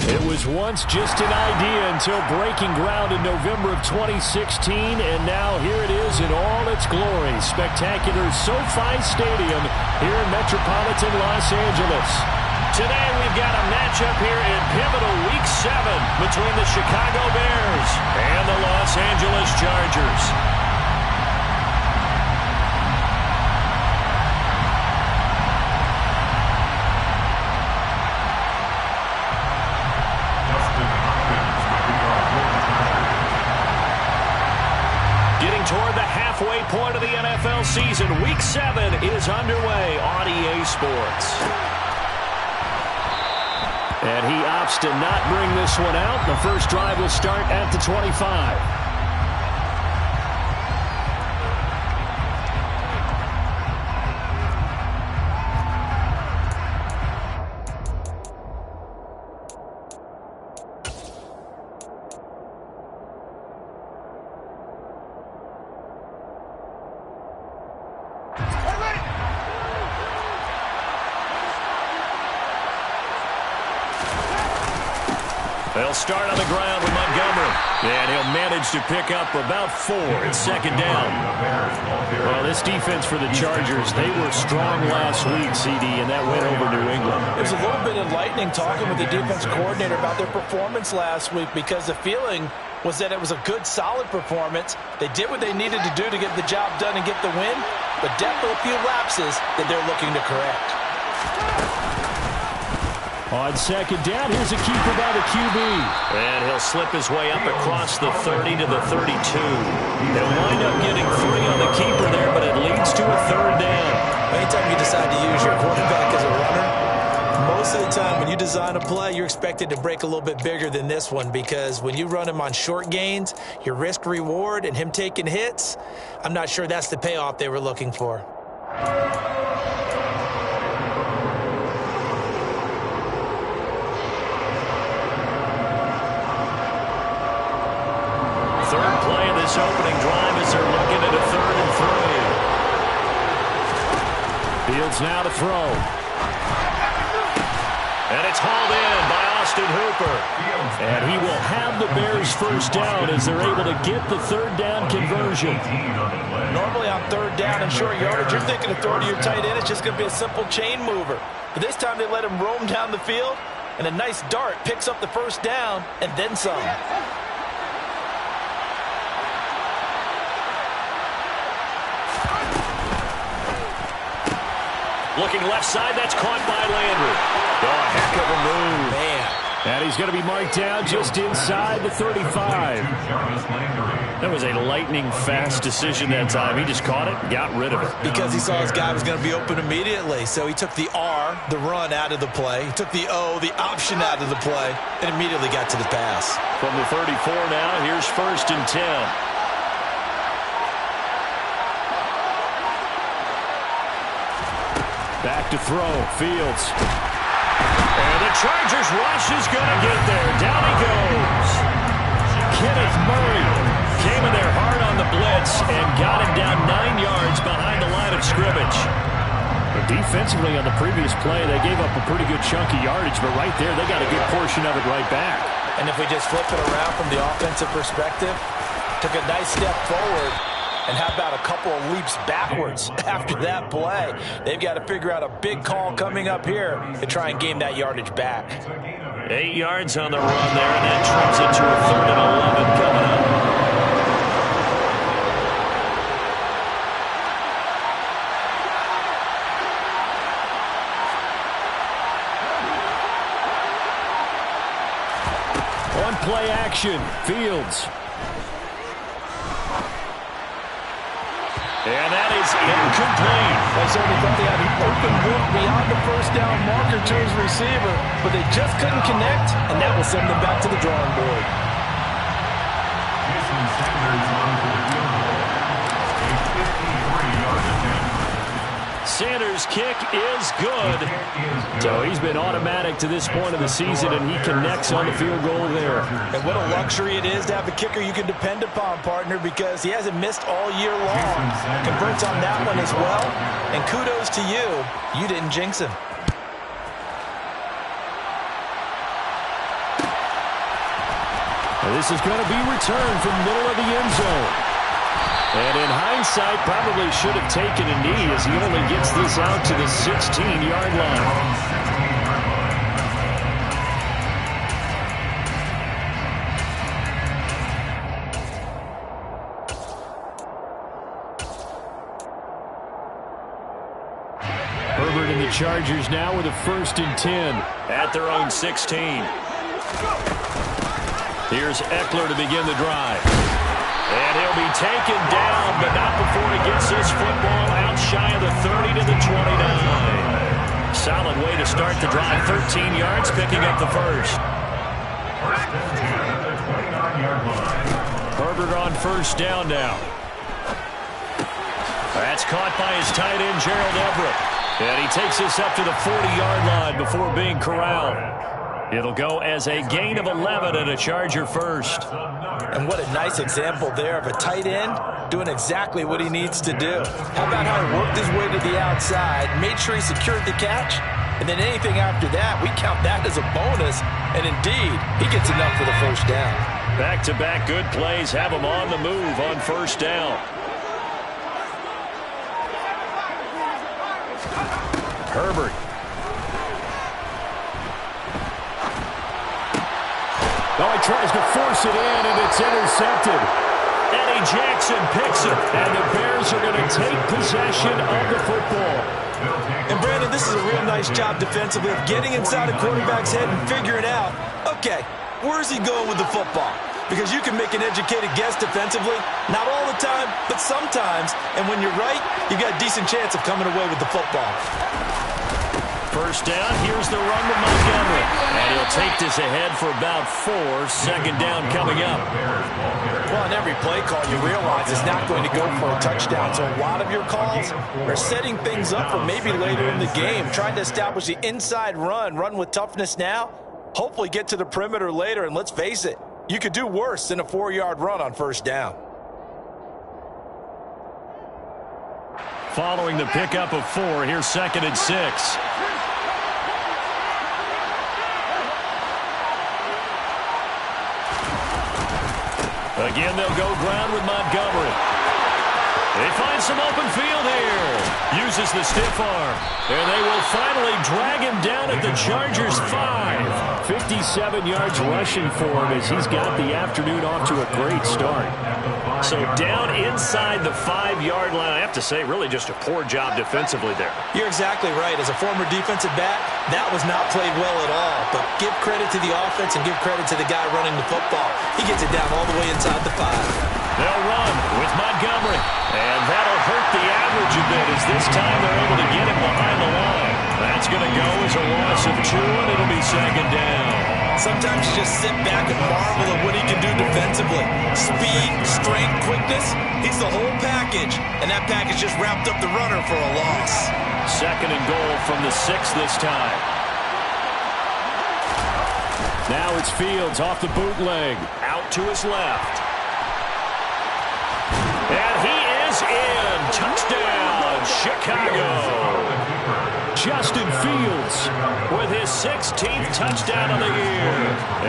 It was once just an idea until breaking ground in November of 2016, and now here it is in all its glory. Spectacular SoFi Stadium here in metropolitan Los Angeles. Today we've got a matchup here in pivotal Week 7 between the Chicago Bears and the Los Angeles Chargers. Getting toward the halfway point of the NFL season, Week 7 is underway on EA Sports. And he opts to not bring this one out. The first drive will start at the 25. They'll start on the ground with Montgomery. And he'll manage to pick up about 4. It's second down. Well, this defense for the Chargers, they were strong last week, CD, and that went over New England. It was a little bit enlightening talking with the defense coordinator about their performance last week because the feeling was that it was a good, solid performance. They did what they needed to do to get the job done and get the win, but definitely a few lapses that they're looking to correct. On second down, here's a keeper by the QB. And he'll slip his way up across the 30 to the 32. He'll wind up getting 3 on the keeper there, but it leads to a third down. Anytime you decide to use your quarterback as a runner, most of the time when you design a play, you're expected to break a little bit bigger than this one because when you run him on short gains, your risk-reward and him taking hits, I'm not sure that's the payoff they were looking for. Third play of this opening drive as they're looking at a 3rd and 3. Fields now to throw. And it's hauled in by Austin Hooper. And he will have the Bears first down as they're able to get the 3rd down conversion. Normally on 3rd down and short yardage, you're thinking of throwing to your tight end. It's just going to be a simple chain mover. But this time they let him roam down the field, and a nice dart picks up the first down and then some. Looking left side, that's caught by Landry. Oh, a heck of a move. Man. And he's going to be marked down just inside the 35. That was a lightning-fast decision that time. He just caught it and got rid of it. Because he saw his guy was going to be open immediately. So he took the R, the run, out of the play. He took the O, the option, out of the play, and immediately got to the pass. From the 34 now, here's 1st and 10. Back to throw. Fields. And the Chargers rush is going to get there. Down he goes. Kenneth Murray came in there hard on the blitz and got him down 9 yards behind the line of scrimmage. But defensively on the previous play, they gave up a pretty good chunk of yardage, but right there, they got a good portion of it right back. And if we just flip it around from the offensive perspective, took a nice step forward, and how about a couple of leaps backwards after that play? They've got to figure out a big call coming up here to try and gain that yardage back. 8 yards on the run there, and that trims it to a 3rd and 11 coming up. On play action, Fields. And that is incomplete. They certainly thought they had an open look beyond the first down marker to his receiver, but they just couldn't connect, and that will send them back to the drawing board. Sanders' kick is good. So he's been automatic to this point of the season, and he connects on the field goal there. And what a luxury it is to have a kicker you can depend upon, partner, because he hasn't missed all year long. Converts on that one as well. And kudos to you. You didn't jinx him. This is going to be returned from the middle of the end zone. And in hindsight, probably should have taken a knee as he only gets this out to the 16-yard line. Herbert and the Chargers now with a 1st and 10 at their own 16. Here's Eckler to begin the drive. And he'll be taken down, but not before he gets this football out shy of the 30 to the 29. Solid way to start the drive. 13 yards, picking up the first. Herbert on 1st down now. That's caught by his tight end, Gerald Everett. And he takes this up to the 40-yard line before being corralled. It'll go as a gain of 11 and a Charger first. And what a nice example there of a tight end doing exactly what he needs to do. How about how he worked his way to the outside, made sure he secured the catch, and then anything after that, we count that as a bonus. And indeed, he gets enough for the 1st down. Back-to-back good plays have him on the move on 1st down. Herbert. Oh, he tries to force it in, and it's intercepted. Eddie Jackson picks it, and the Bears are going to take possession of the football. And, Brandon, this is a real nice job defensively of getting inside a quarterback's head and figuring out, okay, where's he going with the football? Because you can make an educated guess defensively, not all the time, but sometimes. And when you're right, you've got a decent chance of coming away with the football. 1st down, here's the run with Montgomery. And he'll take this ahead for about 4. 2nd down coming up. Well, on every play call, you realize it's not going to go for a touchdown. So a lot of your calls are setting things up for maybe later in the game, trying to establish the inside run with toughness now, hopefully get to the perimeter later. And let's face it, you could do worse than a 4-yard run on 1st down. Following the pickup of 4, here's 2nd and 6. Again, they'll go ground with Montgomery. They find some open field here. Uses the stiff arm. And they will finally drag him down at the Chargers' 5. 57 yards rushing for him as he's got the afternoon off to a great start. So down inside the 5-yard line. I have to say, really just a poor job defensively there. You're exactly right. As a former defensive back, that was not played well at all. But give credit to the offense and give credit to the guy running the football. He gets it down all the way inside the 5. They'll run with Montgomery. And that'll hurt the average a bit as this time they're able to get him behind the line. That's going to go as a loss of 2, and it'll be 2nd down. Sometimes you just sit back and marvel at what he can do defensively. Speed, strength, quickness, he's the whole package. And that package just wrapped up the runner for a loss. 2nd and goal from the 6 this time. Now it's Fields off the bootleg. Out to his left. And he is in. Touchdown, Chicago. Justin Fields with his 16th touchdown of the year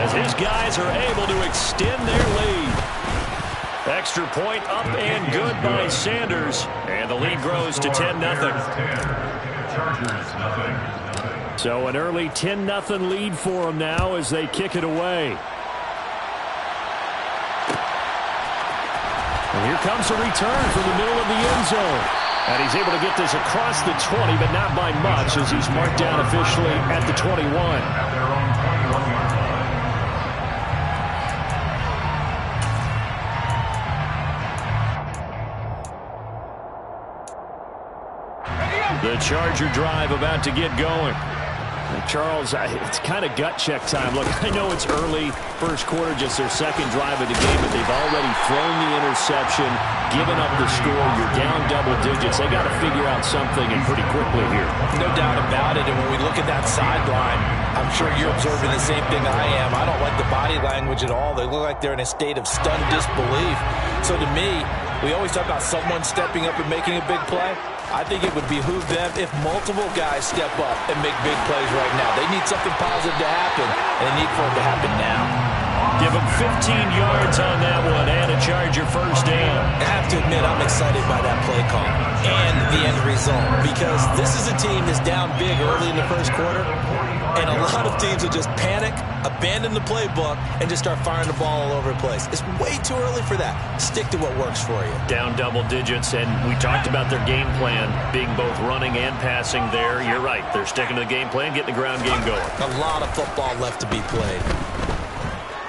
as his guys are able to extend their lead. Extra point up and good by Sanders, and the lead grows to 10-0. So an early 10-0 lead for them now as they kick it away. And here comes a return from the middle of the end zone. And he's able to get this across the 20, but not by much as he's marked down officially at the 21. The Charger drive about to get going. And Charles, it's kind of gut check time. Look, I know it's early, first quarter, just their 2nd drive of the game, but they've already thrown the interception, given up the score. You're down double digits. They got to figure out something, and pretty quickly here. No doubt about it. And when we look at that sideline, I'm sure you're observing the same thing I am. I don't like the body language at all. They look like they're in a state of stunned disbelief. So to me, we always talk about someone stepping up and making a big play. I think it would behoove them if multiple guys step up and make big plays right now. They need something positive to happen, and they need for it to happen now. Give him 15 yards on that one and a Charger first down. I have to admit, I'm excited by that play call and the end result, because this is a team that's down big early in the first quarter, and a lot of teams will just panic, abandon the playbook, and just start firing the ball all over the place. It's way too early for that. Stick to what works for you. Down double digits, and we talked about their game plan being both running and passing there. You're right. They're sticking to the game plan, getting the ground game going. A lot of football left to be played.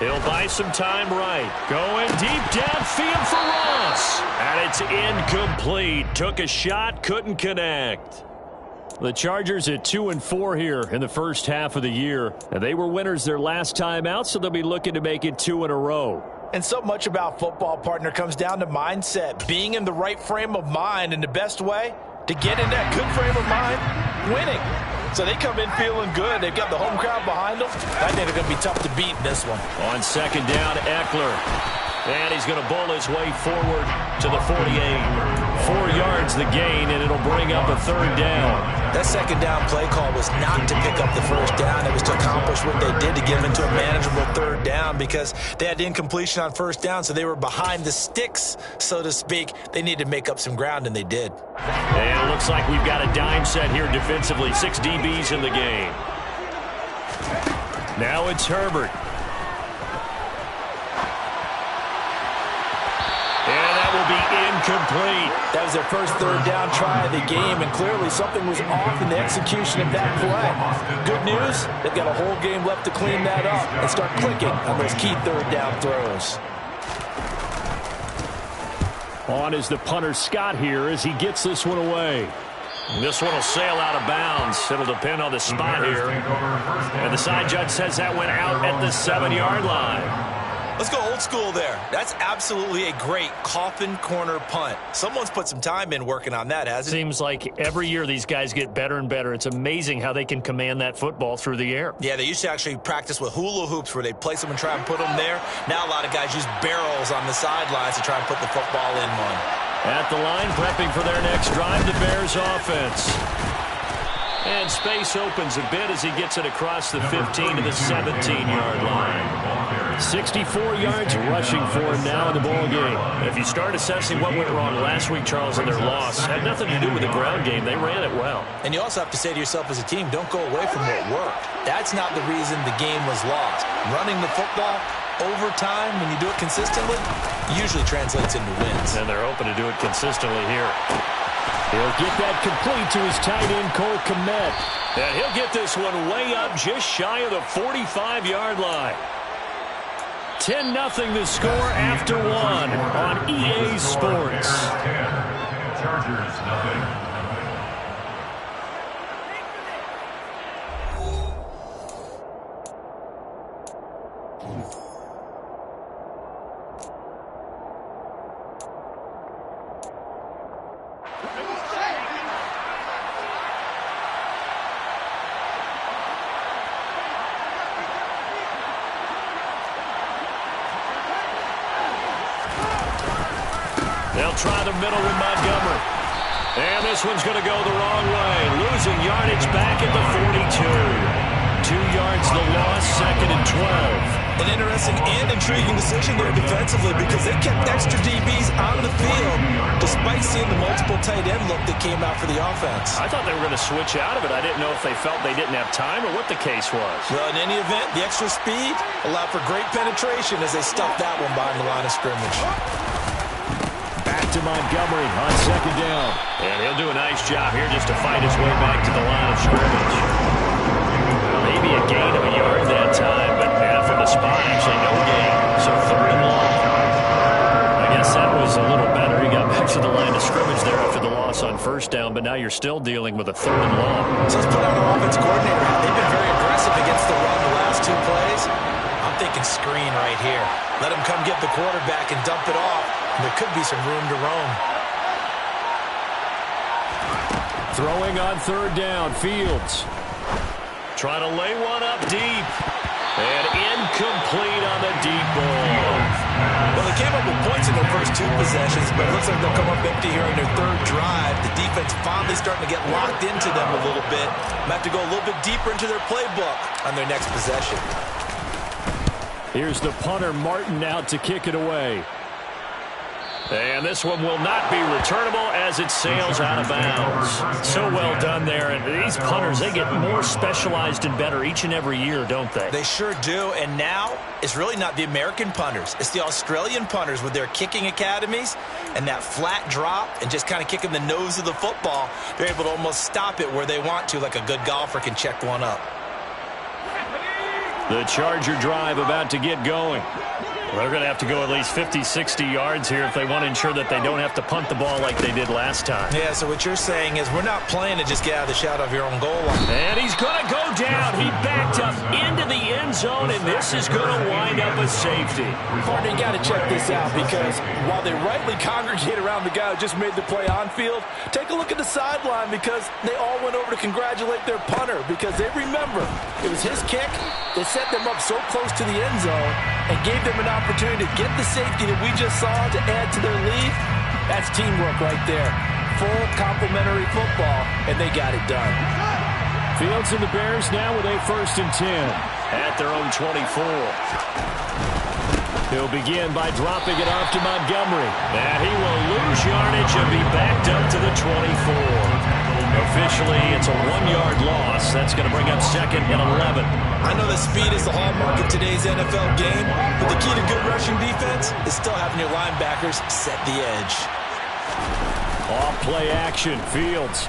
He'll buy some time right. Going deep downfield for Ross. And it's incomplete. Took a shot, couldn't connect. The Chargers at 2-4 here in the first half of the year. And they were winners their last time out, so they'll be looking to make it 2 in a row. And so much about football, partner, comes down to mindset. Being in the right frame of mind, and the best way to get in that good frame of mind, winning. So they come in feeling good. They've got the home crowd behind them. I think they're going to be tough to beat in this one. On second down, Eckler. And he's going to bowl his way forward to the 48. 4 yards the gain, and it'll bring up a third down. That second down play call was not to pick up the first down. It was to accomplish what they did, to get them into a manageable third down, because they had incompletion on first down, so they were behind the sticks, so to speak. They needed to make up some ground, and they did. And it looks like we've got a dime set here defensively. 6 DBs in the game. Now it's Herbert. And that will be incomplete. That was their first third down try of the game, and clearly something was off in the execution of that play. Good news, they've got a whole game left to clean that up and start clicking on those key third down throws. On is the punter Scott here as he gets this one away. This one will sail out of bounds. It'll depend on the spot here. And the side judge says that went out at the 7-yard line. Let's go old school there. That's absolutely a great coffin corner punt. Someone's put some time in working on that, hasn't it? Seems like every year these guys get better and better. It's amazing how they can command that football through the air. Yeah, they used to actually practice with hula hoops where they place them and try and put them there. Now a lot of guys use barrels on the sidelines to try and put the football in one. At the line, prepping for their next drive, the Bears offense. And space opens a bit as he gets it across the 15 to the 17-yard line. 64 yards rushing for him now in the ball game. If you start assessing what went wrong last week, Charles, in their loss, had nothing to do with the ground game. They ran it well. And you also have to say to yourself as a team, don't go away from what worked. That's not the reason the game was lost. Running the football over time, when you do it consistently, usually translates into wins. And they're hoping to do it consistently here. He'll get that complete to his tight end, Cole Kmet. And he'll get this one way up just shy of the 45-yard line. 10-0 the score after 1 on EA Sports. Chargers, nothing. They'll try the middle with Montgomery. And this one's going to go the wrong way. Losing yardage back at the 42. 2 yards the loss, 2nd and 12. An interesting and intriguing decision there defensively, because they kept extra DBs on the field despite seeing the multiple tight end look that came out for the offense. I thought they were going to switch out of it. I didn't know if they felt they didn't have time or what the case was. Well, in any event, the extra speed allowed for great penetration as they stuffed that one behind the line of scrimmage. Back to Montgomery on 2nd down. And he'll do a nice job here just to fight his way back to the line of scrimmage. Maybe a gain of a yard that time, but from the spot, actually no gain. So 3rd and long. I guess that was a little better. He got back to the line of scrimmage there after the loss on 1st down, but now you're still dealing with a 3rd and long. So let's put out our offense coordinator. They've been very aggressive against the run the last 2 plays. I'm thinking screen right here. Let him come get the quarterback and dump it off. And there could be some room to roam. Throwing on 3rd down, Fields. Trying to lay one up deep. And incomplete on the deep ball. Well, they came up with points in their first 2 possessions, but it looks like they'll come up empty here in their 3rd drive. The defense finally starting to get locked into them a little bit. Might have to go a little bit deeper into their playbook on their next possession. Here's the punter, Martin, out to kick it away. And this one will not be returnable as it sails out of bounds. So well done there. And these punters, they get more specialized and better each and every year, don't they? They sure do. And now it's really not the American punters. It's the Australian punters with their kicking academies and that flat drop and just kind of kicking the nose of the football. They're able to almost stop it where they want to, like a good golfer can check one up. The Charger drive about to get going. They're going to have to go at least 50, 60 yards here if they want to ensure that they don't have to punt the ball like they did last time. Yeah, so what you're saying is we're not playing to just get out of the shadow of your own goal line. And he's going to go down. He backed up into the end zone, and this is going to wind up a safety. Partner, you got to check this out because while they rightly congregate around the guy who just made the play on field, take a look at the sideline because they all went over to congratulate their punter because they remember it was his kick that set them up so close to the end zone and gave them an opportunity to get the safety that we just saw to add to their lead. That's teamwork right there. Full complementary football, and they got it done. Fields and the Bears now with a 1st and 10 at their own 24. He'll begin by dropping it off to Montgomery. And he will lose yardage and be backed up to the 24. Officially, it's a 1-yard loss. That's going to bring up 2nd and 11. I know that speed is the hallmark of today's NFL game, but the key to good rushing defense is still having your linebackers set the edge. Off play action, Fields.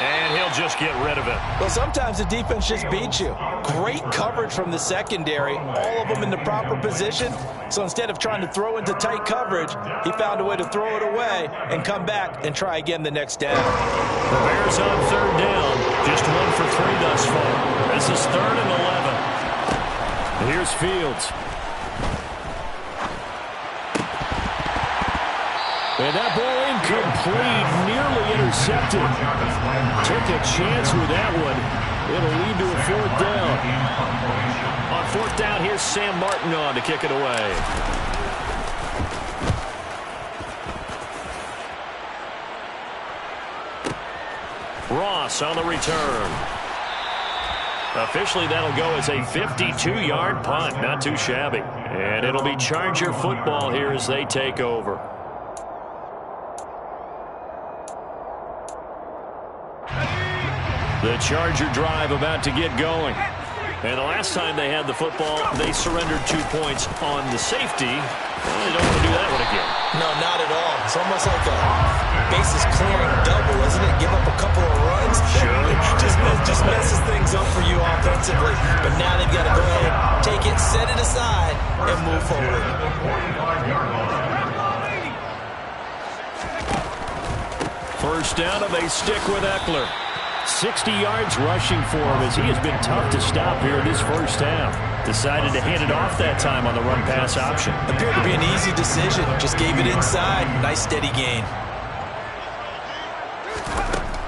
And he'll just get rid of it. Well, sometimes the defense just beats you. Great coverage from the secondary, all of them in the proper position. So instead of trying to throw into tight coverage, he found a way to throw it away and come back and try again the next down. The Bears on 3rd down. Just 1 for 3 thus far. This is 3rd and 11. Here's Fields. And that ball incomplete, nearly intercepted. Took a chance with that one. It'll lead to a 4th down. On 4th down, here's Sam Martin on to kick it away. Ross on the return. Officially, that'll go as a 52-yard punt. Not too shabby. And it'll be Charger football here as they take over. The Charger drive about to get going. And the last time they had the football, they surrendered 2 points on the safety. Well, they don't want to do that one again. No, not at all. It's almost like a bases clearing double, isn't it? Give up a couple of runs. Sure. just messes things up for you offensively. But now they've got to go ahead, take it, set it aside, and move forward. First down, and they stick with Eckler. 60 yards rushing for him as he has been tough to stop here in this first half. Decided to hand it off that time on the run-pass option. Appeared to be an easy decision. Just gave it inside. Nice steady gain.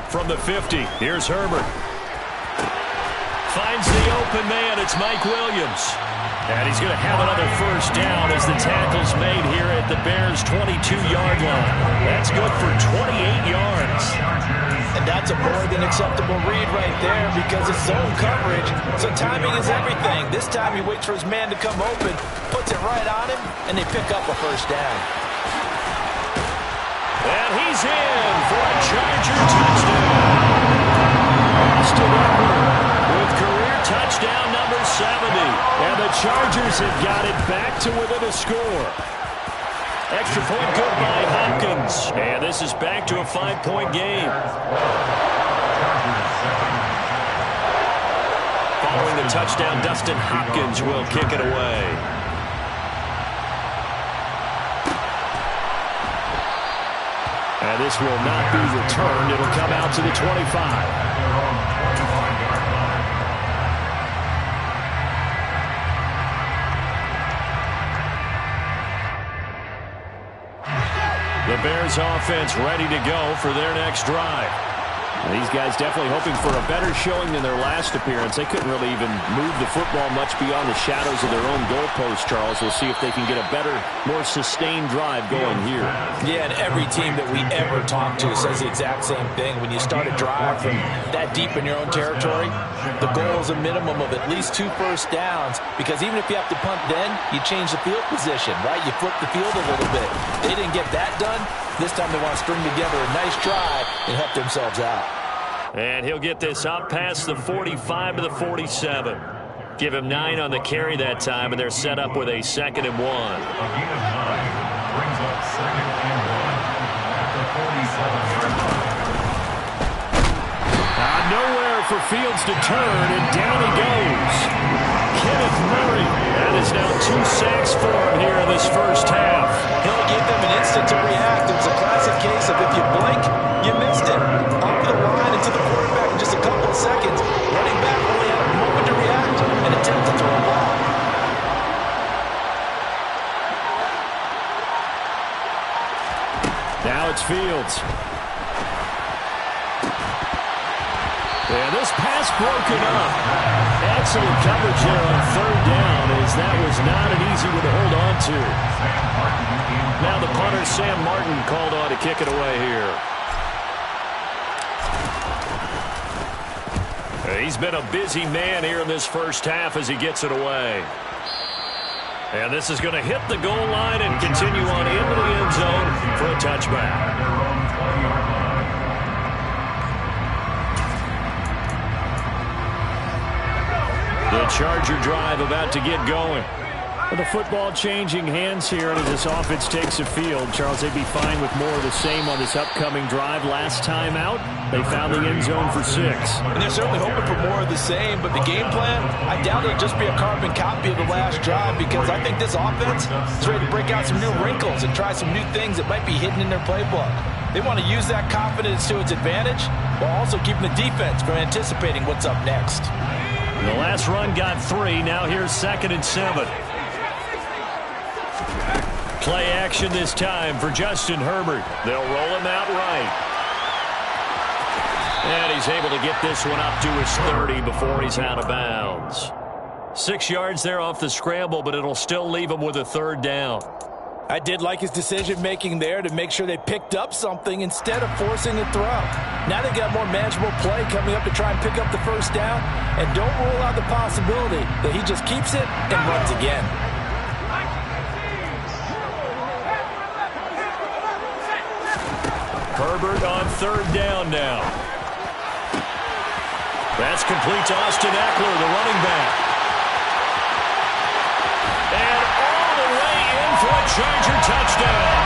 From the 50, here's Herbert. Finds the open man. It's Mike Williams. And he's going to have another first down as the tackle's made here at the Bears' 22-yard line. That's good for 28 yards. And that's a more than acceptable read right there because it's zone coverage, so timing is everything. This time he waits for his man to come open, puts it right on him, and they pick up a first down. And he's in for a Charger touchdown. Austin Eckler with career touchdown number 70. And the Chargers have got it back to within a score. Extra point good by Hopkins. And this is back to a 5-point game. Following the touchdown, Dustin Hopkins will kick it away. And this will not be returned. It'll come out to the 25. The Bears offense ready to go for their next drive. These these guys definitely hoping for a better showing than their last appearance. They couldn't really even move the football much beyond the shadows of their own goalpost, Charles. We'll see if they can get a better, more sustained drive going here. Yeah, and every team that we ever talk to says the exact same thing. When you start a drive from that deep in your own territory, the goal is a minimum of at least 2 first downs, because even if you have to punt then, you change the field position, right? You flip the field a little bit. They didn't get that done. This time they want to string together a nice drive and help themselves out. And he'll get this up past the 45 to the 47. Give him 9 on the carry that time, and they're set up with a 2nd and 1. A gain of 9 brings up 2nd and 1 at the 47-yard line. Nowhere for Fields to turn, and down he goes. Kenneth Murray. That is now 2 sacks for him here in this first half. He'll give them an instant to react. It was a classic case of if you blink, you missed it. Off the line into the quarterback in just a couple of seconds. Running back only had a moment to react and attempt to throw a ball. Now it's Fields. And this pass broken up. Excellent coverage there on 3rd down, as that was not an easy one to hold on to. Now the punter, Sam Martin, called on to kick it away here. He's been a busy man here in this first half as he gets it away. And this is going to hit the goal line and continue on into the end zone for a touchback. The Charger drive about to get going. With the football changing hands here, and as this offense takes the field, Charles, they'd be fine with more of the same on this upcoming drive. Last time out, they found the end zone for 6. And they're certainly hoping for more of the same, but the game plan, I doubt it'll just be a carbon copy of the last drive, because I think this offense is ready to break out some new wrinkles and try some new things that might be hidden in their playbook. They want to use that confidence to its advantage, while also keeping the defense from anticipating what's up next. The last run got 3. Now here's 2nd and 7. Play action this time for Justin Herbert. They'll roll him out right. And he's able to get this one up to his 30 before he's out of bounds. 6 yards there off the scramble, but it'll still leave him with a 3rd down. I did like his decision-making there to make sure they picked up something instead of forcing a throw. Now they got more manageable play coming up to try and pick up the 1st down, and don't rule out the possibility that he just keeps it and runs again. Herbert on 3rd down now. That's complete to Austin Eckler, the running back. And all the way in for a Charger touchdown.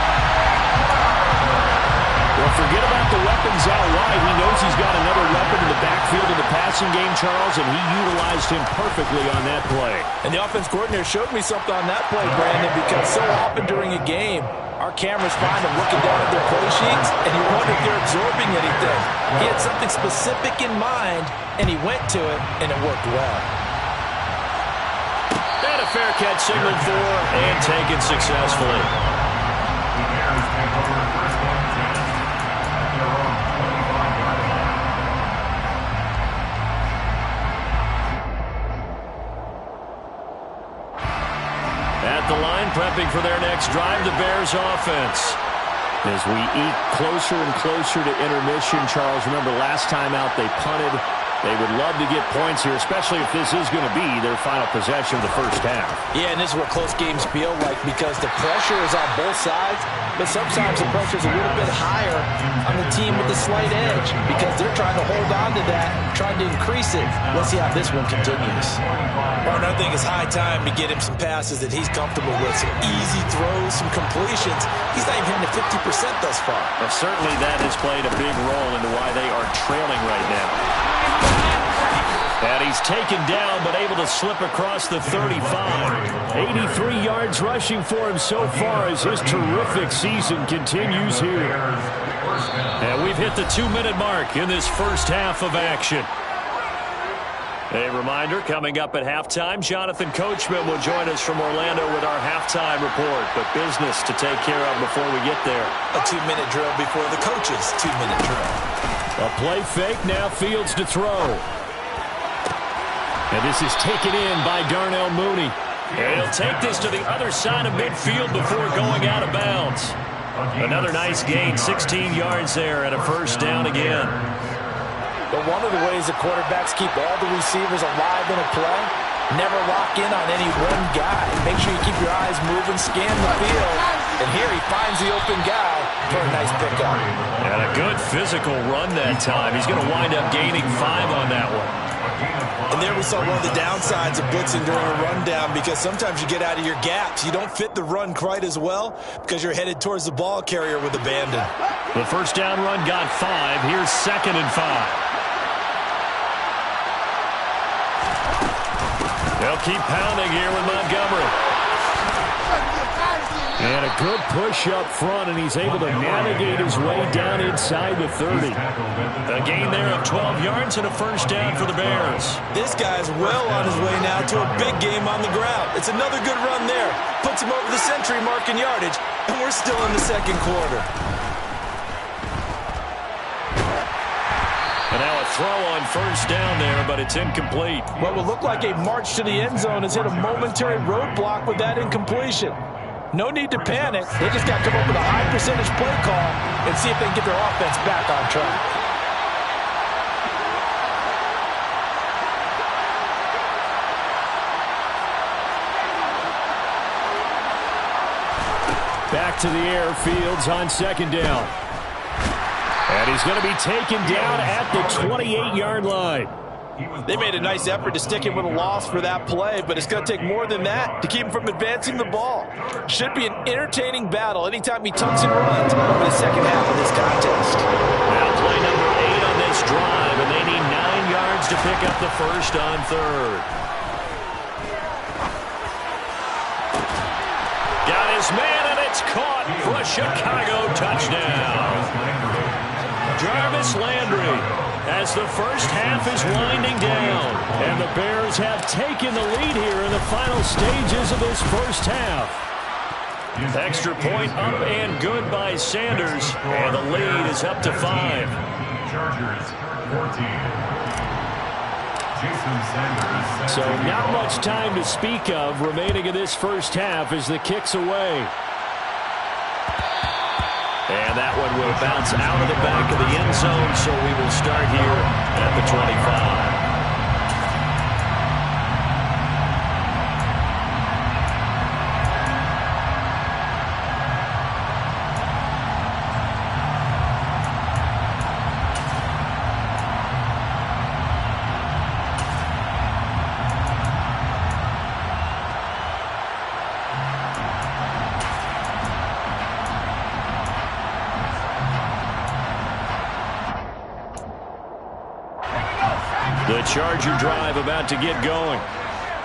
Well, forget about the weapons out wide. He knows he's got another weapon in the backfield in the passing game, Charles, and he utilized him perfectly on that play. And the offense coordinator showed me something on that play, Brandon, because so often during a game, our cameras find them looking down at their play sheets, and you wonder if they're absorbing anything. He had something specific in mind, and he went to it, and it worked well. And a fair catch signaled for and taken successfully. The Bears take over 1st and 10 at their own 25-yard line. At the line, prepping for their next drive, the Bears offense. As we eke closer and closer to intermission, Charles, remember last time out they punted. They would love to get points here, especially if this is going to be their final possession of the first half. Yeah, and this is what close games feel like, because the pressure is on both sides, but sometimes the pressure is a little bit higher on the team with the slight edge, because they're trying to hold on to that, trying to increase it. Let's see how this one continues. Well, I think it's high time to get him some passes that he's comfortable with, some easy throws, some completions. He's not even hitting the 50% thus far. Well, certainly that has played a big role into why they are trailing right now. And he's taken down, but able to slip across the 35. 83 yards rushing for him so far as his terrific season continues here. And we've hit the 2-minute mark in this first half of action. A reminder, coming up at halftime, Jonathan Coachman will join us from Orlando with our halftime report. But business to take care of before we get there. A 2-minute drill before the coach's 2-minute drill. A play fake, now Fields to throw. And this is taken in by Darnell Mooney. And he'll take this to the other side of midfield before going out of bounds. Another nice gain, 16 yards there and a first down again. But one of the ways the quarterbacks keep all the receivers alive in a play, never lock in on any one guy. Make sure you keep your eyes moving, scan the field. And here he finds the open guy for a nice pickup. And a good physical run that time. He's going to wind up gaining 5 on that one. And there we saw one of the downsides of blitzing during a rundown, because sometimes you get out of your gaps. You don't fit the run quite as well because you're headed towards the ball carrier with abandon. The first down run got 5. Here's 2nd and 5. They'll keep pounding here with Montgomery. And a good push up front, and he's able to navigate his way down inside the 30. A gain there of 12 yards and a first down for the Bears. This guy's well on his way now to a big game on the ground. It's another good run there. Puts him over the century mark in yardage, and we're still in the second quarter. And now a throw on first down there, but it's incomplete. What will look like a march to the end zone has hit a momentary roadblock with that incompletion. No need to panic. They just got to come up with a high percentage play call and see if they can get their offense back on track. Back to the air, Fields on 2nd down. And he's going to be taken down at the 28-yard line. They made a nice effort to stick him with a loss for that play, but it's going to take more than that to keep him from advancing the ball. Should be an entertaining battle anytime he tucks and runs in the second half of this contest. Now play number 8 on this drive, and they need 9 yards to pick up the first on 3rd. Got his man, and it's caught for a Chicago touchdown. Jarvis Landry, as the first half is winding down. And the Bears have taken the lead here in the final stages of this first half. Extra point up and good by Sanders. And the lead is up to 5. Chargers, 14. Jason Sanders. So not much time to speak of remaining in this first half as the kick's away. And that one will bounce out of the back of the end zone, so we will start here at the 25. The Charger drive about to get going.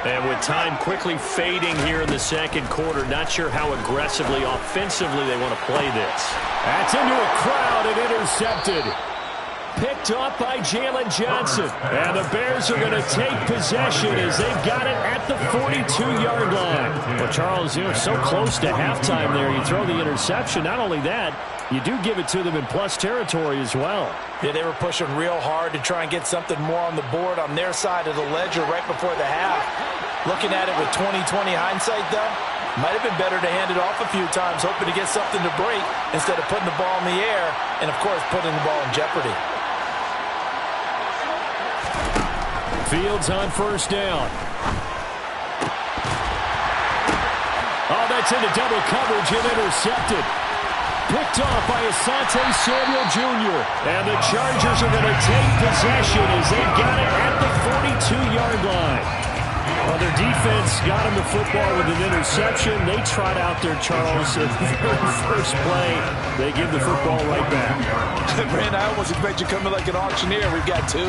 And with time quickly fading here in the second quarter, not sure how aggressively, offensively they want to play this. That's into a crowd and intercepted. Picked off by Jalen Johnson. And the Bears are going to take possession as they've got it at the 42-yard line. Well, Charles, so close to halftime there. You throw the interception. Not only that, you do give it to them in plus territory as well. Yeah, they were pushing real hard to try and get something more on the board on their side of the ledger right before the half. Looking at it with 20/20 hindsight, though, might have been better to hand it off a few times, hoping to get something to break instead of putting the ball in the air and, of course, putting the ball in jeopardy. Fields on first down. Oh, that's into double coverage and intercepted. Picked off by Asante Samuel Jr. And the Chargers are going to take possession as they've got it at the 42-yard line. Well, their defense got them the football with an interception. They trot out there, Charles, at the very first play. They give the football right back. Brand, I almost expect you coming like an auctioneer. We've got two,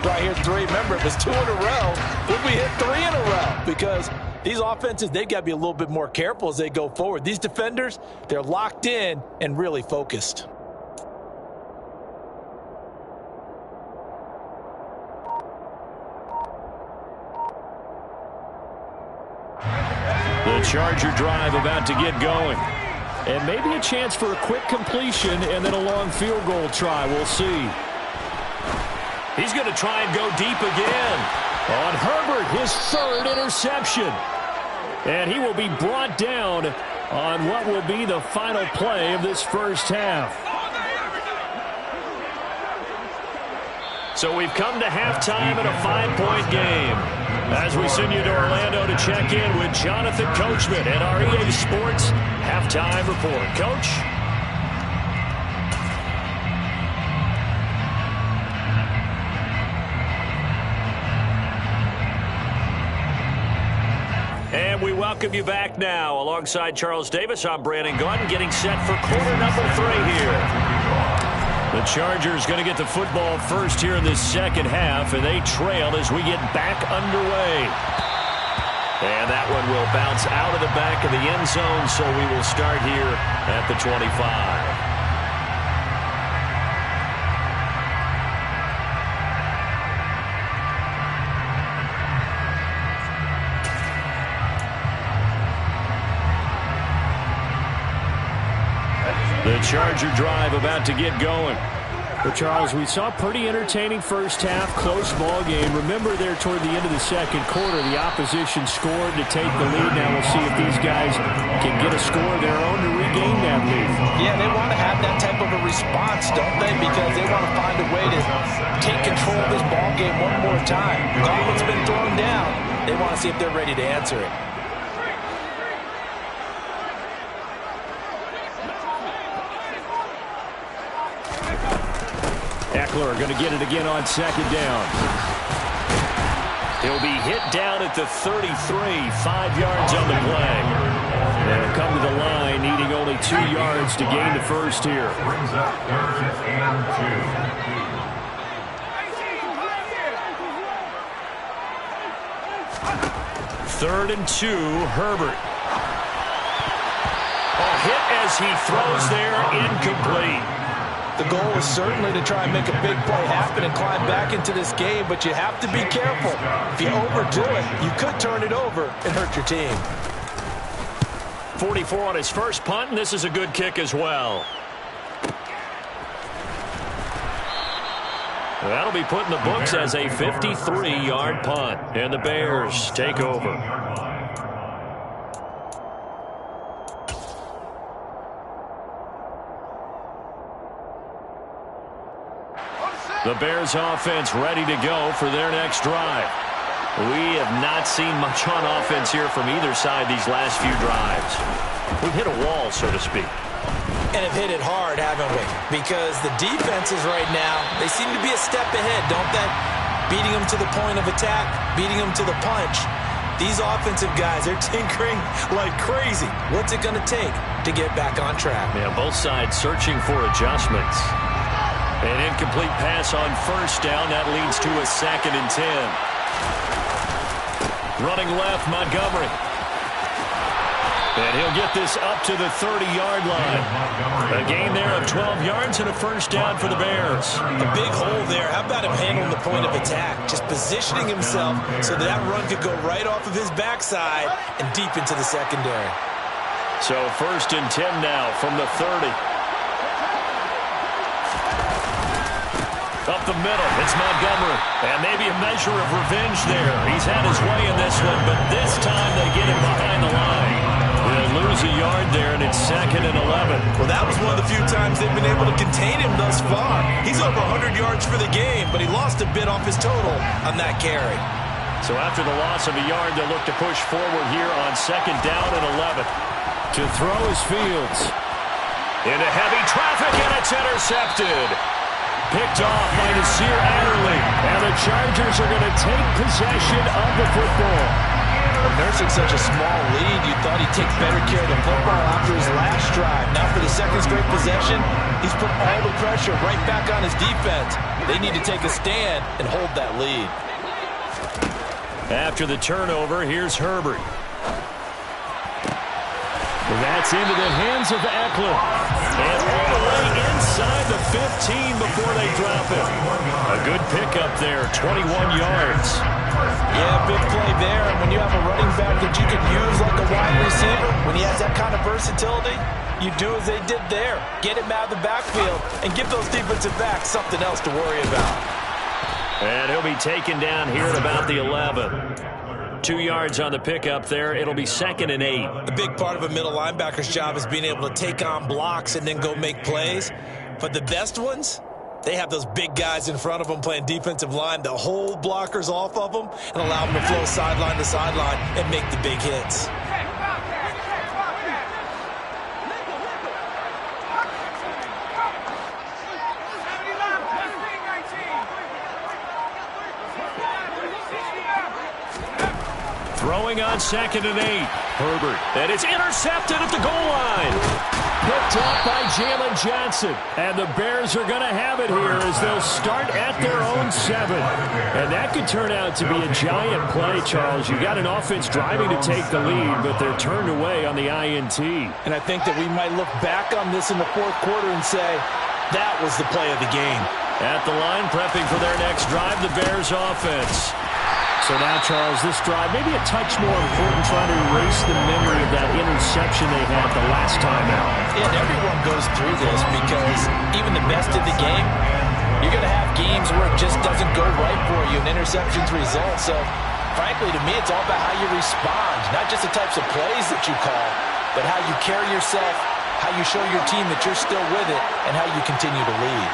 right here 3. Remember, if it's 2 in a row, would we hit 3 in a row? Because these offenses, they've got to be a little bit more careful as they go forward. These defenders, they're locked in and really focused. The Charger drive about to get going. And maybe a chance for a quick completion and then a long field goal try. We'll see. He's going to try and go deep again. On Herbert, his third interception. And he will be brought down on what will be the final play of this first half. So we've come to halftime in a 5-point game. As we send you to Orlando to check in with Jonathan Coachman at our EA Sports Halftime Report. Coach? And we welcome you back now. Alongside Charles Davis, I'm Brandon Gaudin, getting set for quarter number 3 here. The Chargers going to get the football first here in this second half, and they trail as we get back underway. And that one will bounce out of the back of the end zone, so we will start here at the 25. The Charger drive about to get going. But Charles, we saw a pretty entertaining first half, close ball game. Remember there toward the end of the second quarter, the opposition scored to take the lead. Now we'll see if these guys can get a score of their own to regain that lead. Yeah, they want to have that type of a response, don't they? Because they want to find a way to take control of this ball game one more time. Gauntlet's been thrown down. They want to see if they're ready to answer it. Eckler going to get it again on second down. He'll be hit down at the 33, 5 yards on the play. They'll come to the line, needing only 2 yards to gain the first here. Brings up 3rd and 2. 3rd and 2, Herbert. A hit as he throws there, incomplete. The goal is certainly to try and make a big play happen and climb back into this game, but you have to be careful. If you overdo it, you could turn it over and hurt your team. 44 on his first punt, and this is a good kick as well. That'll be put in the books as a 53-yard punt, and the Bears take over. The Bears offense ready to go for their next drive. We have not seen much on offense here from either side these last few drives. We've hit a wall, so to speak. And have hit it hard, haven't we? Because the defenses right now, they seem to be a step ahead, don't they? Beating them to the point of attack, beating them to the punch. These offensive guys, they're tinkering like crazy. What's it going to take to get back on track? Yeah, both sides searching for adjustments. An incomplete pass on first down. That leads to a 2nd and 10. Running left, Montgomery. And he'll get this up to the 30-yard line. A gain there of 12 yards and a first down for the Bears. A big hole there. How about him handling the point of attack? Just positioning himself so that run could go right off of his backside and deep into the secondary. So 1st and 10 now from the 30. Up the middle, it's Montgomery. And maybe a measure of revenge there. He's had his way in this one, but this time they get him behind the line. They'll lose a yard there, and it's 2nd and 11. Well, that was one of the few times they've been able to contain him thus far. He's over 100 yards for the game, but he lost a bit off his total on that carry. So after the loss of a yard, they'll look to push forward here on 2nd down and 11. To throw is Fields. Into heavy traffic, and it's intercepted. Picked off by Nasir Adderley. And the Chargers are going to take possession of the football. Nursing such a small lead, you thought he'd take better care of the football after his last drive. Now for the 2nd straight possession, he's put all the pressure right back on his defense. They need to take a stand and hold that lead. After the turnover, here's Herbert. That's into the hands of Eckler. And all the way inside the 15 before they drop it. A Good pickup there, 21 yards. Yeah, big play there. And when you have a running back that you can use like a wide receiver, when he has that kind of versatility, you do as they did there. Get him out of the backfield and give those defensive backs something else to worry about. And he'll be taken down here at about the 11. 2 yards on the pickup there. It'll be 2nd and 8. A big part of a middle linebacker's job is being able to take on blocks and then go make plays. But the best ones, they have those big guys in front of them playing defensive line that hold blockers off of them and allow them to flow sideline to sideline and make the big hits. Throwing on 2nd and 8. Herbert. And it's intercepted at the goal line. Picked up by Jalen Johnson. And the Bears are going to have it here as they'll start at their own 7. And that could turn out to be a giant play, Charles. You got an offense driving to take the lead, but they're turned away on the INT. And I think that we might look back on this in the fourth quarter and say, that was the play of the game. At the line, prepping for their next drive, the Bears offense. So now, Charles, this drive may be a touch more important, trying to erase the memory of that interception they had the last time out. Yeah, and everyone goes through this because even the best of the game, you're going to have games where it just doesn't go right for you and interceptions result. So, frankly, to me, it's all about how you respond, not just the types of plays that you call, but how you carry yourself, how you show your team that you're still with it, and how you continue to lead.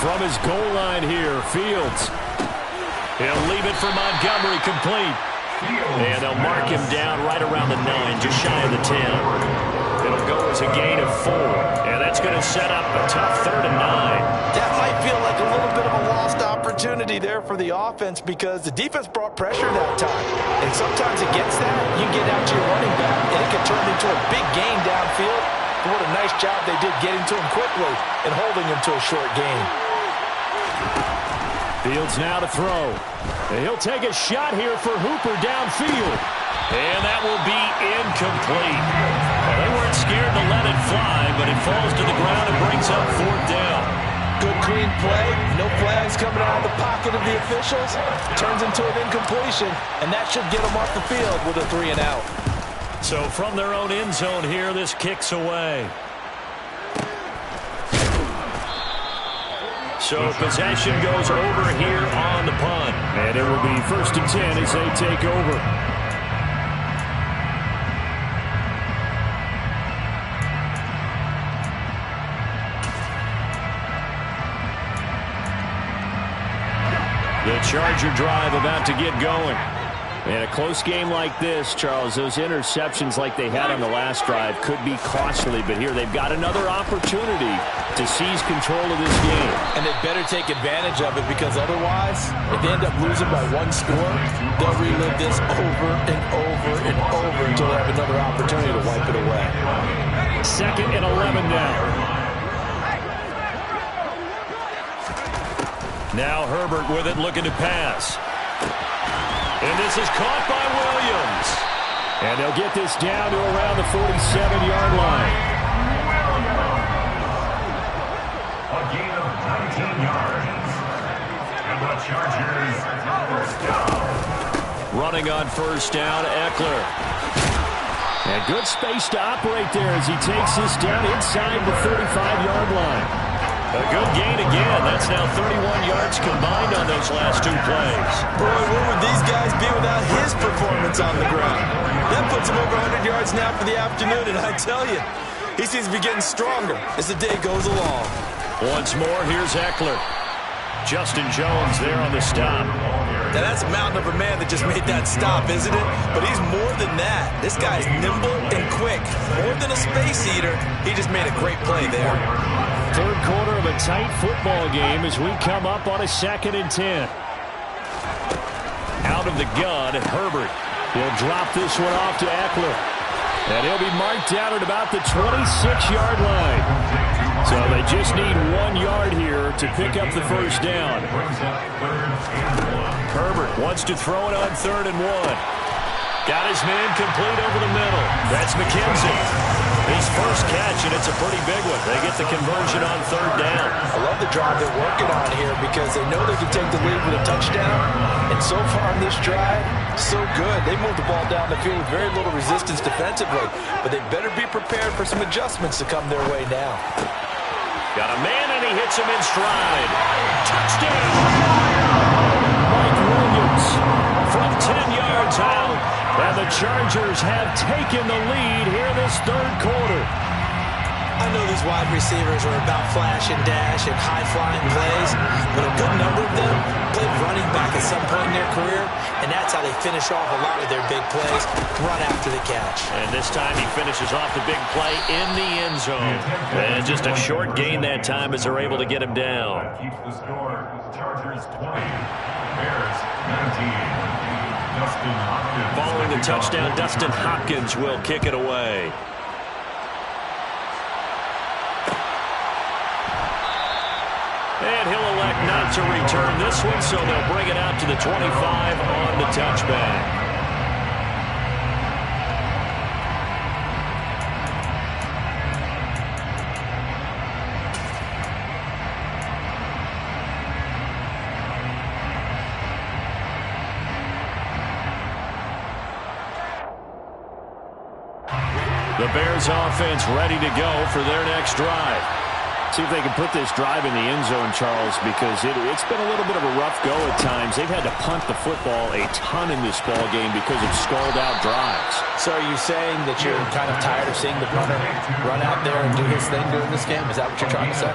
From his goal line here, Fields. He'll leave it for Montgomery complete. And they'll mark him down right around the 9, just shy of the 10. It'll go as a gain of 4. And that's going to set up a tough 3rd and 9. That might feel like a little bit of a lost opportunity there for the offense because the defense brought pressure that time. And sometimes against that, you get out to your running back, and it can turn into a big gain downfield. But what a nice job they did getting to him quickly and holding him to a short gain. Fields now to throw. And he'll take a shot here for Hooper downfield. And that will be incomplete. Well, they weren't scared to let it fly, but it falls to the ground and brings up 4th down. Good clean play. No flags coming out of the pocket of the officials. Turns into an incompletion, and that should get them off the field with a 3 and out. So from their own end zone here, this kicks away. So possession goes over here on the punt. And it will be 1st and 10 as they take over. The Charger drive about to get going. In a close game like this, Charles, those interceptions like they had on the last drive could be costly, but here they've got another opportunity to seize control of this game. And they better take advantage of it because otherwise, if they end up losing by 1 score, they'll relive this over and over and over until they have another opportunity to wipe it away. 2nd and 11 now. Now Herbert with it, looking to pass. And this is caught by Williams. And they'll get this down to around the 47-yard line. A gain of 19 yards. And the Chargers first down. Running on 1st down, Eckler. And good space to operate there as he takes this down inside the 35-yard line. A good gain again. That's now 31 yards combined on those last 2 plays. Boy, where would these guys be without his performance on the ground? That puts him over 100 yards now for the afternoon, and I tell you, he seems to be getting stronger as the day goes along. Once more, here's Eckler. Justin Jones there on the stop. Now, that's a mountain of a man that just made that stop, isn't it? But he's more than that. This guy's nimble and quick. More than a space eater, he just made a great play there. 3rd quarter of a tight football game as we come up on a 2nd and 10. Out of the gun, Herbert. He'll drop this one off to Eckler. And he'll be marked down at about the 26-yard line. So they just need 1 yard here to pick up the 1st down. Herbert wants to throw it on 3rd and 1. Got his man complete over the middle. That's McKenzie. His first catch, and it's a pretty big one. They get the conversion on third down. I love the drive they're working on here because they know they can take the lead with a touchdown. And so far on this drive, so good. They moved the ball down the field with very little resistance defensively. But they better be prepared for some adjustments to come their way now. Got a man, and he hits him in stride. Touchdown! Mike Williams from 10 yards out. And the Chargers have taken the lead here in this third quarter. I know these wide receivers are about flash and dash and high-flying plays, but a good number of them played running back at some point in their career, and that's how they finish off a lot of their big plays, run after the catch. And this time he finishes off the big play in the end zone. And just a short gain that time as they're able to get him down. Keeps the score. Chargers 20, Bears 19. Dustin Hopkins. Following the touchdown, Dustin Hopkins will kick it away. And he'll elect not to return this one, so they'll bring it out to the 25 on the touchback. The Bears offense ready to go for their next drive. See if they can put this drive in the end zone, Charles, because it's been a little bit of a rough go at times. They've had to punt the football a ton in this ball game because of stalled-out drives. So are you saying that you're kind of tired of seeing the punter run out there and do his thing during this game? Is that what you're trying to say?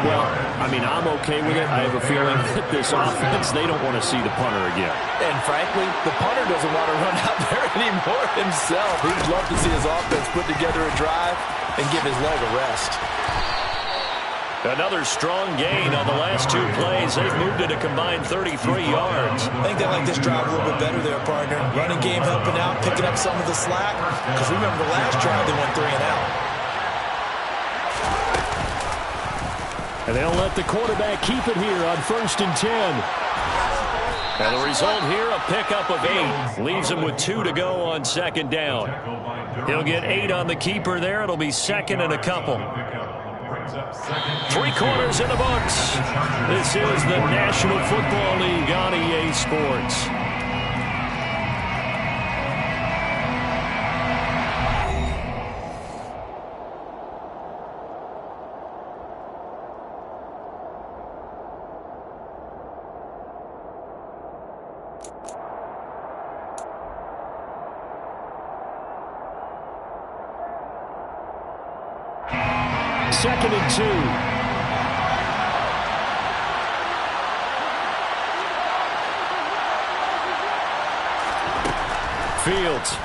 Well, I mean, I'm okay with it. I have a feeling that this offense, they don't want to see the punter again. And frankly, the punter doesn't want to run out there anymore himself. He'd love to see his offense put together a drive and give his leg a rest. Another strong gain on the last two plays. They've moved it a combined 33 yards. I think they like this drive a little bit better there, partner. Running game helping out, picking up some of the slack. Because remember the last drive, they went 3 and out. And they'll let the quarterback keep it here on 1st and 10. And the result here, a pickup of 8. Leaves him with 2 to go on 2nd down. He'll get 8 on the keeper there. It'll be 2nd and a couple. 3 quarters in the books. This is the National Football League on EA Sports. Second and 2. Fields.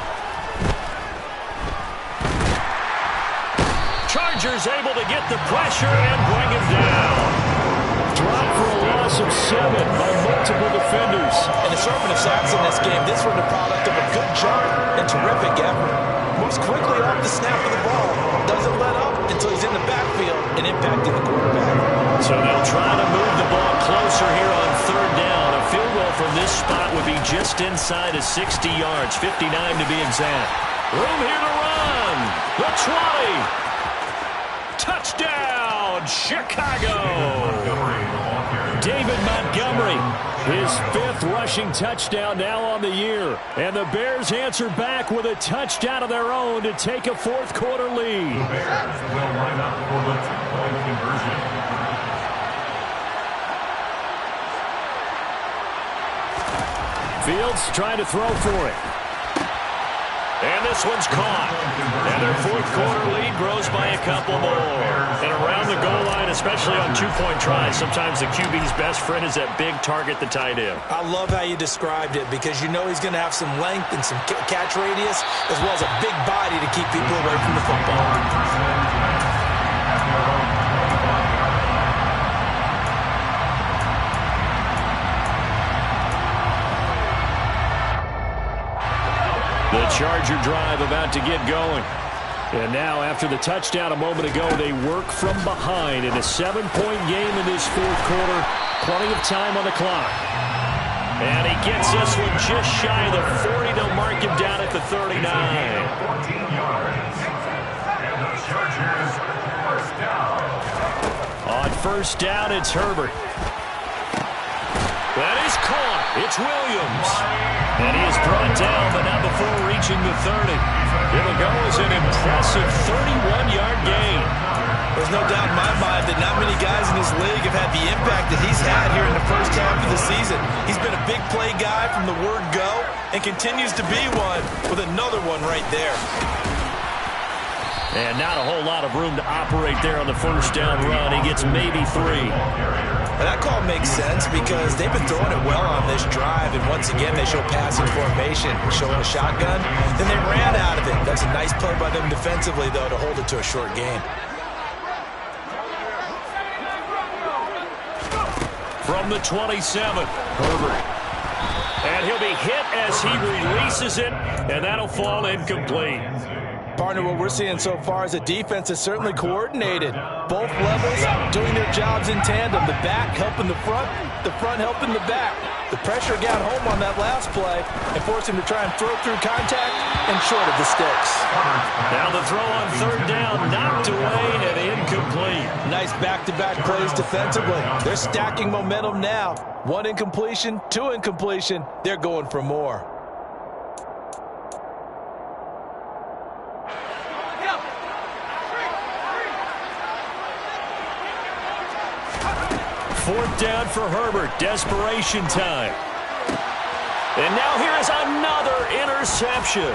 Chargers able to get the pressure and bring him down. Drop for a loss of 7 by multiple defenders. And the assortment of sacks in this game, this one the product of a good jump and terrific effort. Moves quickly off the snap of the ball. Doesn't let up until he's in the backfield and impacting the quarterback. So they'll try to move the ball closer here on 3rd down. A field goal from this spot would be just inside of 60 yards, 59 to be exact. Room here to run. The 20. Touchdown, Chicago. David Montgomery, his 5th rushing touchdown now on the year. And the Bears answer back with a touchdown of their own to take a 4th quarter lead. The Bears will line up for the 2-point conversion. Fields trying to throw for it. And this one's caught. And their 4th quarter lead grows by a couple more. And around the goal line, especially on 2-point tries, sometimes the QB's best friend is that big target, the tight end. I love how you described it because you know he's going to have some length and some catch radius as well as a big body to keep people away from the football. The Charger drive about to get going. And now, after the touchdown a moment ago, they work from behind in a 7-point game in this 4th quarter. Plenty of time on the clock. And he gets this one just shy of the 40. They'll mark him down at the 39. The Chargers, first down. On first down, it's Herbert. That is caught. It's Williams. And he is brought down, but not before reaching the 30. It'll go as an impressive 31-yard gain. There's no doubt in my mind that not many guys in this league have had the impact that he's had here in the first half of the season. He's been a big play guy from the word go and continues to be one with another one right there. And not a whole lot of room to operate there on the first down run. He gets maybe 3. And that call makes sense because they've been throwing it well on this drive, and once again they show passing formation, showing a shotgun. Then they ran out of it. That's a nice play by them defensively, though, to hold it to a short gain. From the 27, Herbert. And he'll be hit as he releases it, and that'll fall incomplete. Partner, what we're seeing so far is the defense is certainly coordinated. Both levels doing their jobs in tandem. The back helping the front helping the back. The pressure got home on that last play and forced him to try and throw through contact and short of the sticks. Now the throw on third down, knocked away and incomplete. Nice back-to-back plays defensively. They're stacking momentum now. 1 incompletion, 2 incompletion. They're going for more. Fourth down for Herbert. Desperation time. And now here is another interception.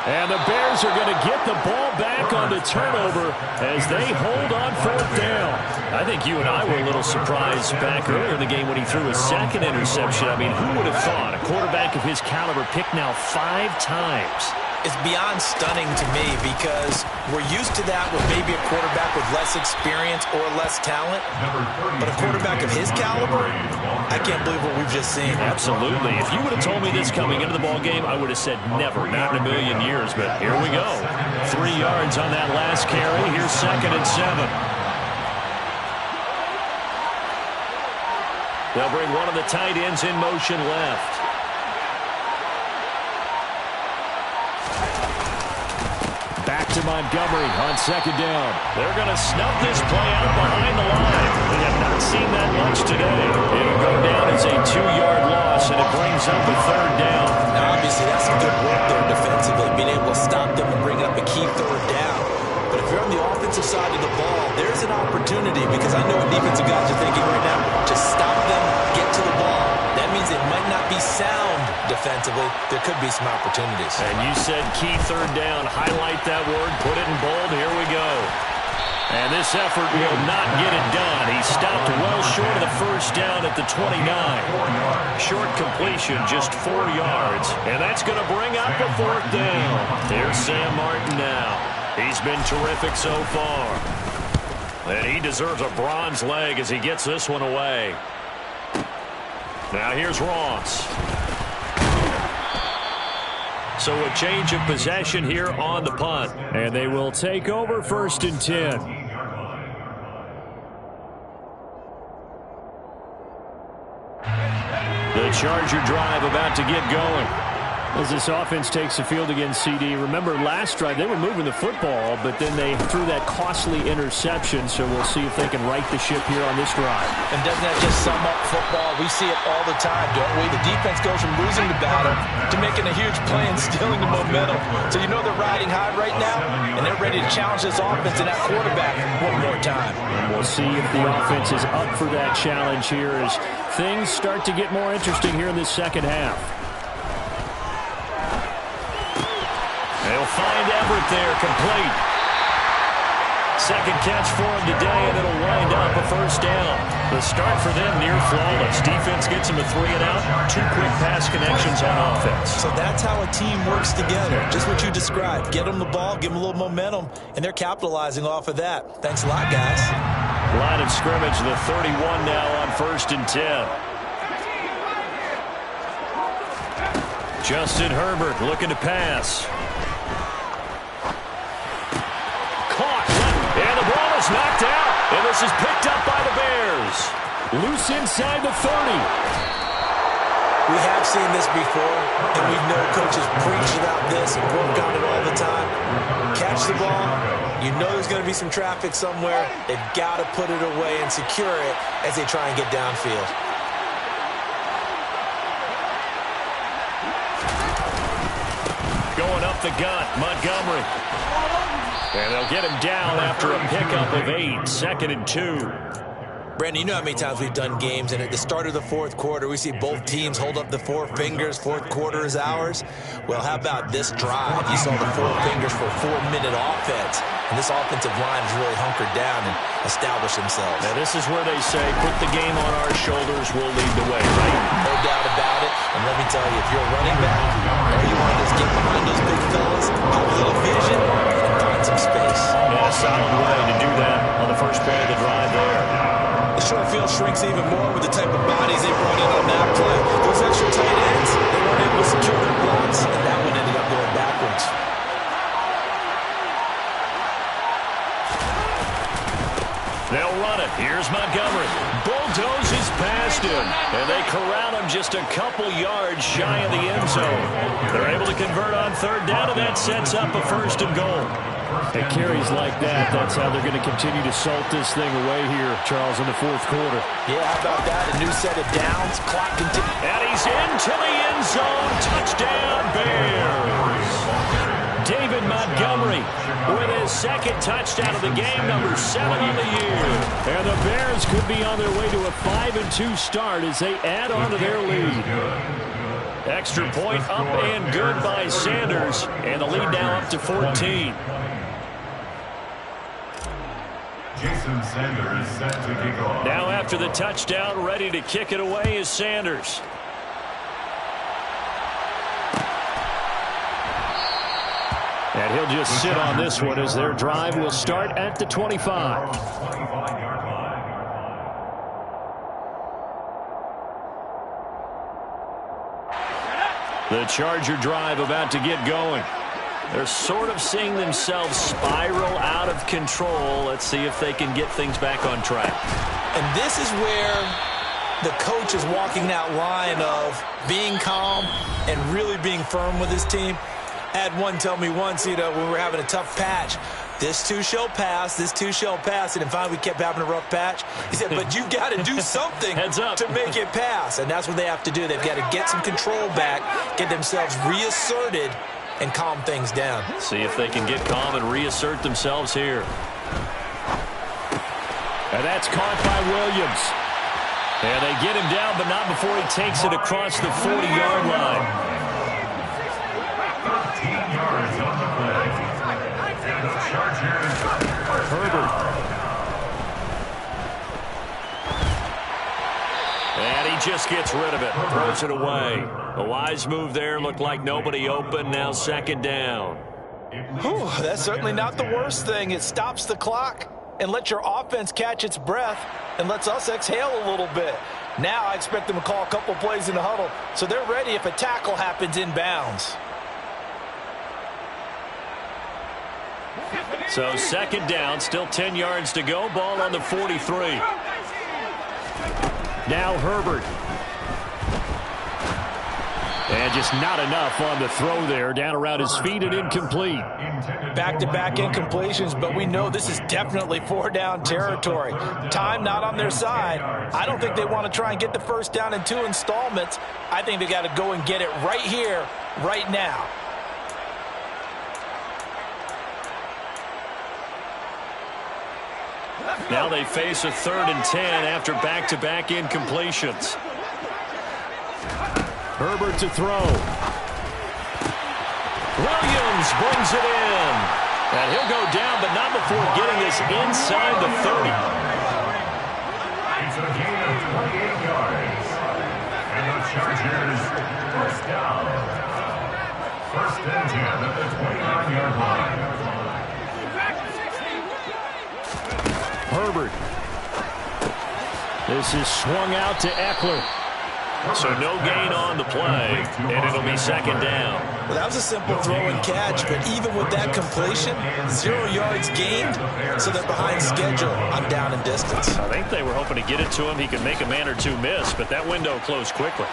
And the Bears are going to get the ball back on the turnover as they hold on fourth down. I think you and I were a little surprised back earlier in the game when he threw his second interception. I mean, who would have thought a quarterback of his caliber picked now 5 times? It's beyond stunning to me because we're used to that with maybe a quarterback with less experience or less talent. But a quarterback of his caliber, I can't believe what we've just seen. Absolutely. If you would have told me this coming into the ball game, I would have said never, not in a million years. But here we go. 3 yards on that last carry. Here's 2nd and 7. They'll bring one of the tight ends in motion left. Back to Montgomery on 2nd down. They're going to snuff this play out behind the line. We have not seen that much today. It'll go down as a 2-yard loss, and it brings up a 3rd down. Now, obviously, that's some good work there defensively, being able to stop them and bring up a key 3rd down. But if you're on the offensive side of the ball, there's an opportunity because I know what defensive guys are thinking right now. Just stop them, get to the ball. That means it might not be sound defensively. There could be some opportunities. And you said key 3rd down. Highlight that word. Put it in bold. Here we go. And this effort will not get it done. He stopped well short of the first down at the 29. Short completion, just 4 yards. And that's going to bring up a 4th down. Here's Sam Martin now. He's been terrific so far. And he deserves a bronze leg as he gets this one away. Now here's Ross. So a change of possession here on the punt. And they will take over 1st and 10. The Charger drive about to get going. As this offense takes the field against CD. Remember, last drive, they were moving the football, but then they threw that costly interception, so we'll see if they can right the ship here on this drive. And doesn't that just sum up football? We see it all the time, don't we? The defense goes from losing the battle to making a huge play and stealing the momentum. So you know they're riding high right now, and they're ready to challenge this offense and that quarterback one more time. And we'll see if the offense is up for that challenge here as things start to get more interesting here in this second half. They'll find Everett there, complete. Second catch for him today, and it'll wind up a 1st down. The start for them near flawless. Defense gets them a 3 and out. 2 quick pass connections on offense. So that's how a team works together. Just what you described. Get them the ball, give them a little momentum, and they're capitalizing off of that. Thanks a lot, guys. Line of scrimmage, the 31 now on 1st and 10. Justin Herbert looking to pass. And the ball is knocked out. And this is picked up by the Bears. Loose inside the 30. We have seen this before, and we know coaches preach about this and work on it all the time. Catch the ball. You know there's going to be some traffic somewhere. They've got to put it away and secure it as they try and get downfield. Going up the gut, Montgomery. And they'll get him down after a pickup of 8, 2nd and 2. Brandon, you know how many times we've done games, and at the start of the fourth quarter, we see both teams hold up the 4 fingers, fourth quarter is ours. Well, how about this drive? You saw the 4 fingers for a 4-minute offense, and this offensive line has really hunkered down and established themselves. Now, this is where they say, put the game on our shoulders, we'll lead the way, right? No doubt about it, and let me tell you, if you're a running back, all you want to do is get behind those big fellas, have a little vision, and find some space. Yeah, a solid way to do that on the first play of the drive there. The short field shrinks even more with the type of bodies they brought in on that play. Those extra tight ends, they weren't able to secure their blocks, and that one ended up going backwards. They'll run it. Here's Montgomery. Bulldozes past him, and they corral him just a couple yards shy of the end zone. They're able to convert on 3rd down, and that sets up a 1st and goal. It carries like that. That's how they're going to continue to salt this thing away here, Charles, in the fourth quarter. Yeah, how about that? A new set of downs. Clock continues. And he's into the end zone. Touchdown, Bears. David Montgomery with his 2nd touchdown of the game, number 7 on the year. And the Bears could be on their way to a 5-2 start as they add on to their lead. Extra point up and good by Sanders. And the lead now up to 14. Jason Sanders set to kick off. Now after the touchdown, ready to kick it away is Sanders. And he'll just sit on this one as their drive will start at the 25. 25-yard line. The Charger drive about to get going. They're sort of seeing themselves spiral out of control. Let's see if they can get things back on track. And this is where the coach is walking that line of being calm and really being firm with his team. I had one tell me once, when we were having a tough patch, this too shall pass, this too shall pass. And finally, we kept having a rough patch. He said, but you got to do something Heads up. to make it pass. And that's what they have to do. They've got to get some control back, get themselves reasserted, and calm things down. See if they can get calm and reassert themselves here. And that's caught by Williams. And they get him down, but not before he takes it across the 40-yard line. 13 yards on the play. And the Chargers Herbert. And he just gets rid of it, throws it away. A wise move there, looked like nobody open, now 2nd down. Whew, that's certainly not the worst thing. It stops the clock and lets your offense catch its breath and lets us exhale a little bit. Now I expect them to call a couple plays in the huddle, so they're ready if a tackle happens inbounds. So 2nd down, still 10 yards to go, ball on the 43. Now Herbert. And just not enough on the throw there. Down around his feet and incomplete. Back-to-back incompletions, but we know this is definitely 4-down territory. Time not on their side. I don't think they want to try and get the 1st down in 2 installments. I think they got to go and get it right here, right now. Now they face a 3rd and 10 after back-to-back incompletions. Herbert to throw. Williams brings it in. And he'll go down, but not before getting this inside the 30. It's a gain of 28 yards. And the Chargers 1st down. 1st and 10 at the 29-yard line. Herbert. This is swung out to Eckler. So no gain on the play, and it'll be 2nd down. Well, that was a simple throw and catch, but even with that completion, 0 yards gained, so they're behind schedule on down and distance. I think they were hoping to get it to him. He could make a man or two miss, but that window closed quickly.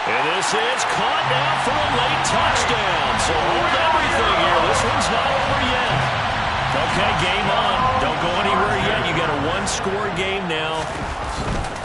And this is caught now for a late touchdown. So hold everything here. This one's not over yet. Okay, game on. Don't go anywhere yet. You got a one-score game now.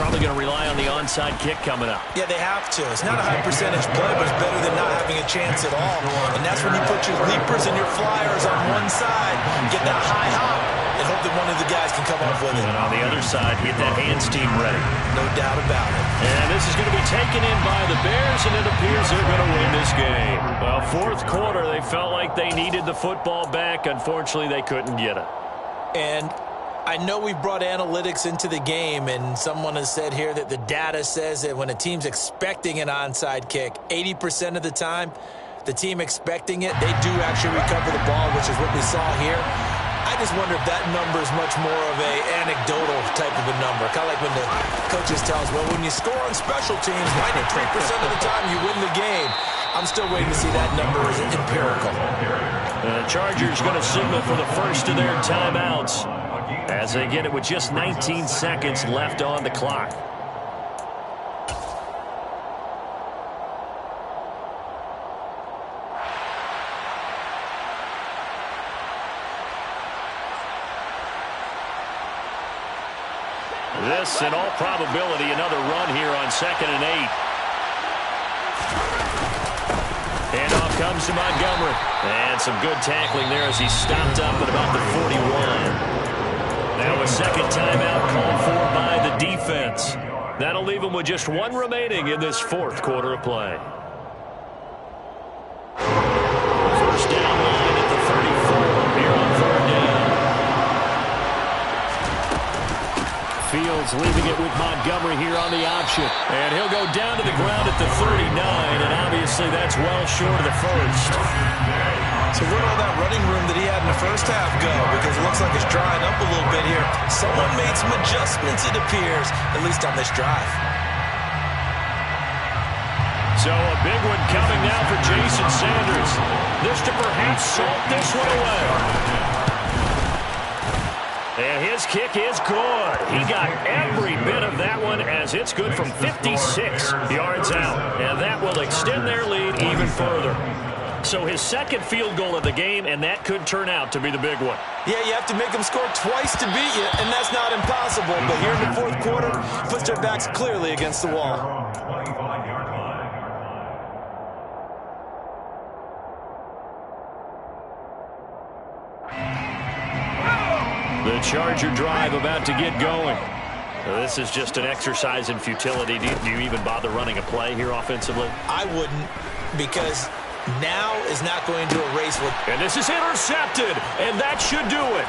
Probably going to rely on the onside kick coming up. Yeah, they have to. It's not a high percentage play, but it's better than not having a chance at all. And that's when you put your leapers and your flyers on one side, get that high hop, and hope that one of the guys can come up with it. And on the other side, get that hands team ready. No doubt about it. And this is going to be taken in by the Bears, and it appears they're going to win this game. Well, fourth quarter, they felt like they needed the football back. Unfortunately, they couldn't get it. And I know we brought analytics into the game, and someone has said here that the data says that when a team's expecting an onside kick, 80% of the time, the team expecting it, they do actually recover the ball, which is what we saw here. I just wonder if that number is much more of a anecdotal type of a number. Kind of like when the coaches tell us, well, when you score on special teams, 93% of the time you win the game. I'm still waiting to see that number is empirical. The Chargers going to signal for the first of their timeouts as they get it with just 19 seconds left on the clock. This, in all probability, another run here on 2nd and 8. Handoff comes to Montgomery. And some good tackling there as he stopped up at about the 41. Now a second timeout called for by the defense. That'll leave him with just one remaining in this fourth quarter of play. First down line at the 34 here on 3rd down. Fields leaving it with Montgomery here on the option. And he'll go down to the ground at the 39, and obviously that's well short of the first. So where'd all that running room that he had in the first half go? Because it looks like it's drying up a little bit here. Someone made some adjustments, it appears, at least on this drive. So a big one coming now for Jason Sanders. This to perhaps salt this one away. And his kick is good. He got every bit of that one as it's good from 56 yards out. And that will extend their lead even further. So his second field goal of the game, and that could turn out to be the big one. Yeah, you have to make them score twice to beat you, and that's not impossible. But here in the fourth quarter, puts their backs clearly against the wall. The Charger drive about to get going. This is just an exercise in futility. Do you even bother running a play here offensively? I wouldn't, because now is not going to erase what... And this is intercepted, and that should do it.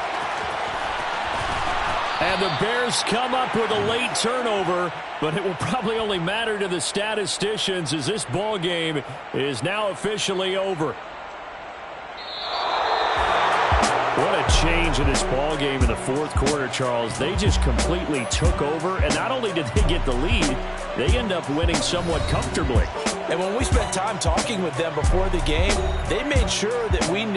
And the Bears come up with a late turnover, but it will probably only matter to the statisticians as this ball game is now officially over. What a change in this ball game in the fourth quarter, Charles. They just completely took over, and not only did they get the lead, they end up winning somewhat comfortably. And when we spent time talking with them before the game, they made sure that we knew